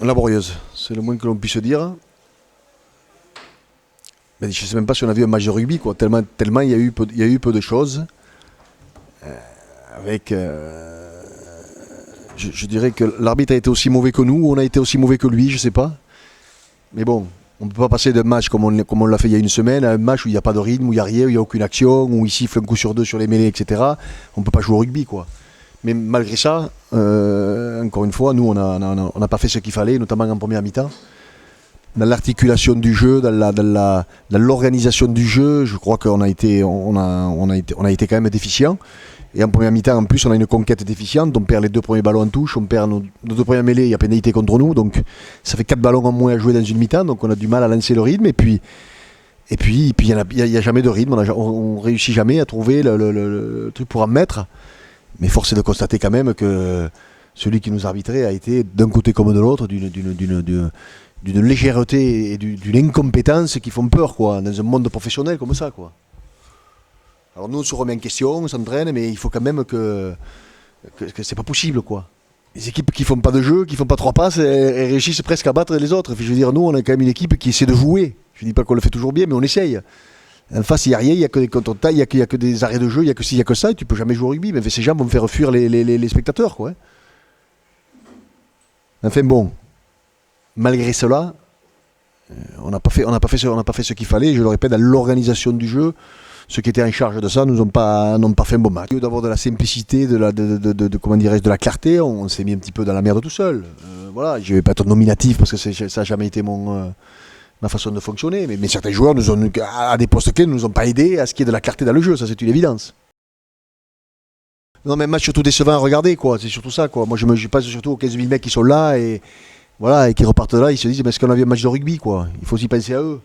laborieuse, c'est le moins que l'on puisse dire. Mais je ne sais même pas si on a vu un match de rugby, quoi. Tellement il y a eu peu de choses. Avec, je dirais que l'arbitre a été aussi mauvais que nous, ou on a été aussi mauvais que lui, je ne sais pas. Mais bon, on ne peut pas passer d'un match comme on l'a fait il y a une semaine à un match où il n'y a pas de rythme, où il n'y a rien, où il n'y a aucune action, où il siffle un coup sur deux sur les mêlées, etc. On ne peut pas jouer au rugby, quoi. Mais malgré ça, encore une fois, nous, on n'a pas fait ce qu'il fallait, notamment en première mi-temps. Dans l'articulation du jeu, dans l'organisation du jeu, je crois qu'on a été quand même déficient. Et en première mi-temps, en plus, on a une conquête déficiente. On perd les 2 premiers ballons en touche, on perd nos 2 premières mêlées, il y a pénalité contre nous. Donc ça fait 4 ballons en moins à jouer dans une mi-temps. Donc on a du mal à lancer le rythme. Et puis il n'y a jamais de rythme. On ne réussit jamais à trouver le truc pour en mettre. Mais force est de constater quand même que celui qui nous arbitrait a été, d'un côté comme de l'autre, d'une légèreté et d'une incompétence qui font peur, quoi, dans un monde professionnel comme ça, quoi. Alors nous on se remet en question, on s'entraîne, mais il faut quand même que c'est pas possible, quoi. Les équipes qui font pas de jeu, qui font pas 3 passes, elles réussissent presque à battre les autres. Je veux dire, nous on a quand même une équipe qui essaie de jouer. Je dis pas qu'on le fait toujours bien, mais on essaye. En face, il n'y a rien, il n'y a que des contre-tailles, il n'y a que des arrêts de jeu, il n'y a que ci, il n'y a que ça, et tu peux jamais jouer au rugby. Mais ces gens vont me faire fuir les spectateurs, quoi. Enfin bon, malgré cela, on n'a pas fait ce qu'il fallait. Je le répète, dans l'organisation du jeu, ceux qui étaient en charge de ça n'ont pas fait un bon match. Au lieu d'avoir de la simplicité, comment dirais-je, de la clarté, on s'est mis un petit peu dans la merde tout seul. Voilà, je ne vais pas être nominatif parce que ça n'a jamais été ma façon de fonctionner, mais certains joueurs à des postes clés ne nous ont pas aidés à ce qu'il y ait de la clarté dans le jeu, ça c'est une évidence. Non, mais un match surtout décevant à regarder, quoi. C'est surtout ça, quoi. Moi je passe surtout aux 15 000 mecs qui sont là et voilà, et qui repartent de là, ils se disent, mais est-ce qu'on a vu un match de rugby, quoi. Il faut aussi penser à eux.